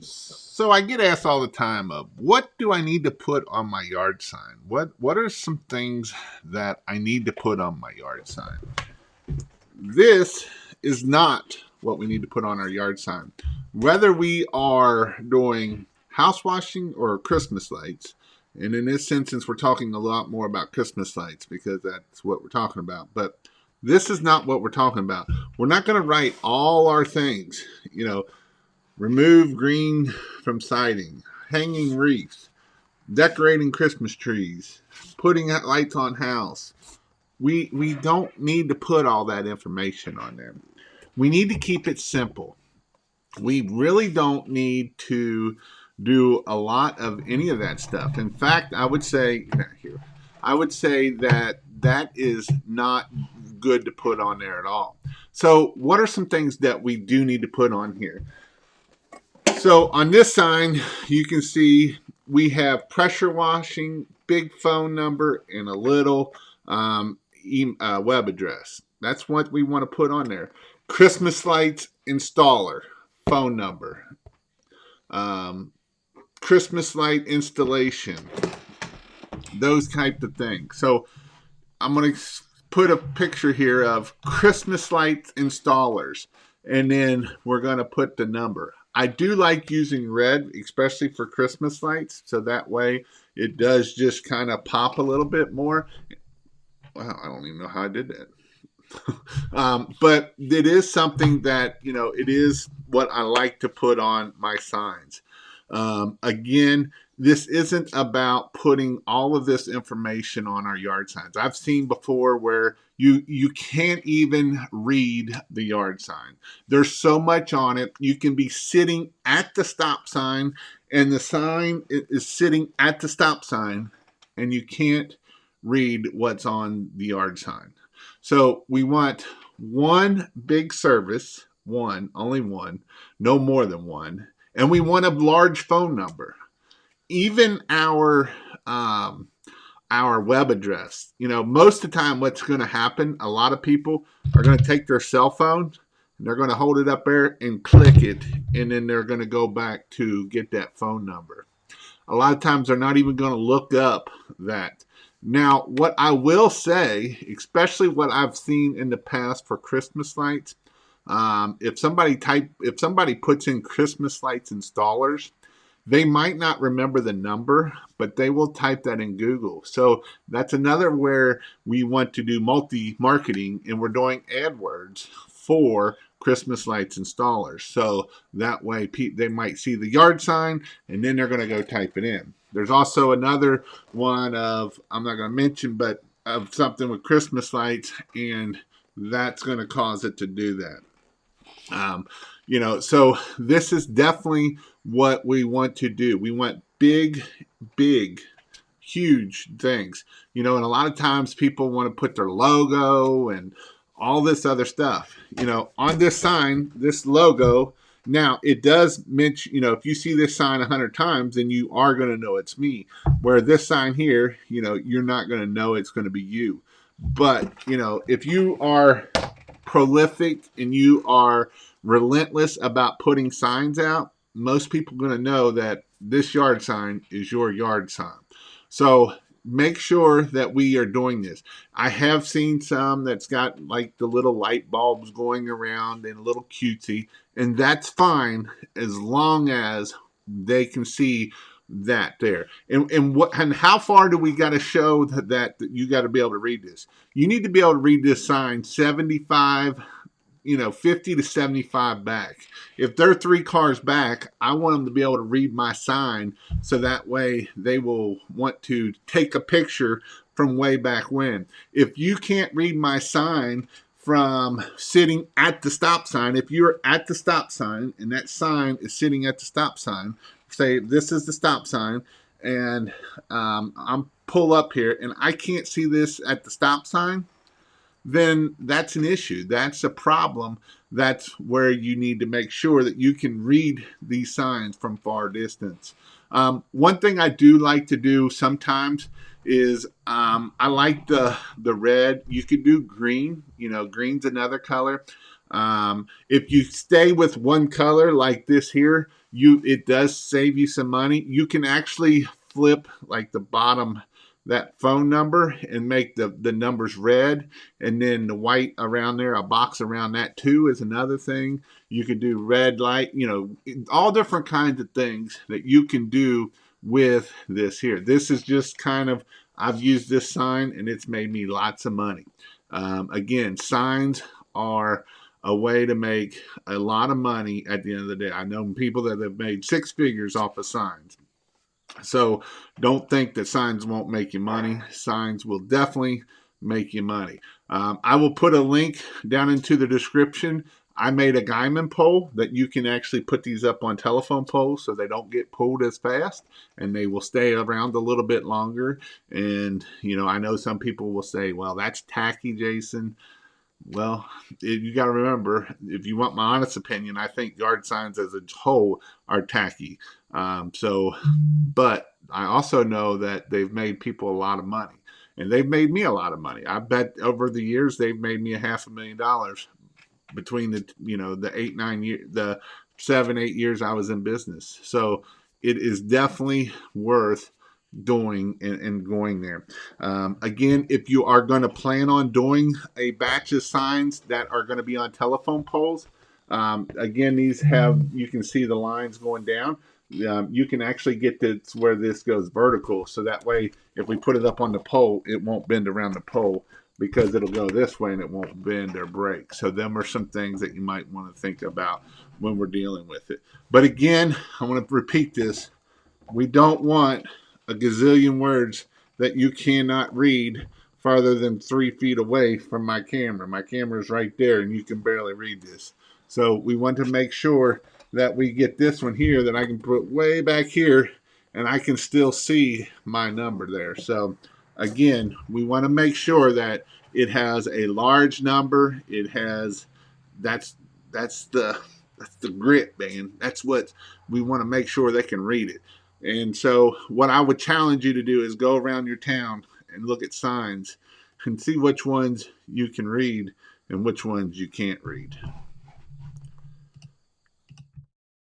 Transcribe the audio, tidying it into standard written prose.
So I get asked all the time of what do I need to put on my yard sign? What are some things that I need to put on my yard sign? This is not what we need to put on our yard sign. Whether we are doing house washing or Christmas lights, and in this instance, we're talking a lot more about Christmas lights because that's what we're talking about. But this is not what we're talking about. We're not going to write all our things, remove green from siding, hanging wreaths, decorating Christmas trees, putting lights on house. We don't need to put all that information on there. We need to keep it simple. We really don't need to do a lot of any of that stuff. In fact, I would say that that is not good to put on there at all. So, what are some things that we do need to put on here? So, on this sign, you can see we have pressure washing, big phone number, and a little web address. That's what we want to put on there. Christmas lights installer, phone number. Um, Christmas light installation, those type of things. So I'm going to put a picture here of Christmas light installers, and then we're going to put the number. I do like using red, especially for Christmas lights, so that way it does just kind of pop a little bit more. Wow, I don't even know how I did that. But it is something that, it is what I like to put on my signs. Again, this isn't about putting all of this information on our yard signs. I've seen before where you can't even read the yard sign. There's so much on it. You can be sitting at the stop sign and the sign is sitting at the stop sign and you can't read what's on the yard sign. So we want one big service, one, only one, no more than one, and we want a large phone number. Even our web address. Most of the time, what's going to happen? A lot of people are going to take their cell phone and they're going to hold it up there and click it, and then they're going to go back to get that phone number. A lot of times, they're not even going to look up that. Now, what I will say, especially what I've seen in the past for Christmas lights, if somebody puts in Christmas lights installers, they might not remember the number, but they will type that in Google. So that's another where we want to do multi-marketing, and we're doing AdWords for Christmas lights installers. So that way they might see the yard sign, and then they're going to go type it in. There's also another one of, I'm not going to mention, but of something with Christmas lights, and that's going to cause it to do that. So this is definitely what we want to do. We want big, big, huge things. And a lot of times people want to put their logo and all this other stuff. On this sign, this logo, now it does mention, if you see this sign 100 times, then you are going to know it's me. Where this sign here, you're not going to know it's going to be you. But, if you are prolific and you are relentless about putting signs out, most people are going to know that this yard sign is your yard sign. So make sure that we are doing this. I have seen some that's got like the little light bulbs going around and a little cutesy, and that's fine as long as they can see that there. And how far do we got to show that you got to be able to read this? You need to be able to read this sign 75, 50 to 75 back. If they're 3 cars back, I want them to be able to read my sign so that way they will want to take a picture from way back when. If you can't read my sign from sitting at the stop sign, if you're at the stop sign and that sign is sitting at the stop sign, say this is the stop sign, and I'm pull up here and I can't see this at the stop sign, then that's an issue. That's a problem. That's where you need to make sure that you can read these signs from far distance. One thing I do like to do sometimes is I like the red. You could do green. Green's another color. If you stay with one color like this here, it does save you some money. You can actually flip like the bottom, that phone number, and make the numbers red, and then the white around there, a box around that too, is another thing. You can do red light, all different kinds of things that you can do with this here. This is just kind of, I've used this sign and it's made me lots of money. Again, signs are a way to make a lot of money at the end of the day. I know people that have made six figures off of signs. So don't think that signs won't make you money. Signs will definitely make you money. I will put a link down into the description. I made a Gaiman pole that you can actually put these up on telephone poles so they don't get pulled as fast and they will stay around a little bit longer. And, I know some people will say, well, that's tacky, Jason. Well, you got to remember, if you want my honest opinion, I think yard signs as a whole are tacky. But I also know that they've made people a lot of money, and they've made me a lot of money. I bet over the years they've made me $500,000 between the 8 9 years, the 7 8 years I was in business. So it is definitely worth doing and going there. Again, if you are going to plan on doing a batch of signs that are going to be on telephone poles, again, these have, you can see the lines going down. You can actually get this where this goes vertical, so that way if we put it up on the pole, it won't bend around the pole because it'll go this way and it won't bend or break. So them are some things that you might want to think about when we're dealing with it. But again, I want to repeat this. We don't want a gazillion words that you cannot read farther than 3 feet away from my camera. My camera is right there and you can barely read this. So we want to make sure that we get this one here that I can put way back here and I can still see my number there. So again, we want to make sure that it has a large number. It has, that's the grit, man. That's what we want to make sure they can read it. And so what I would challenge you to do is go around your town and look at signs and see which ones you can read and which ones you can't read.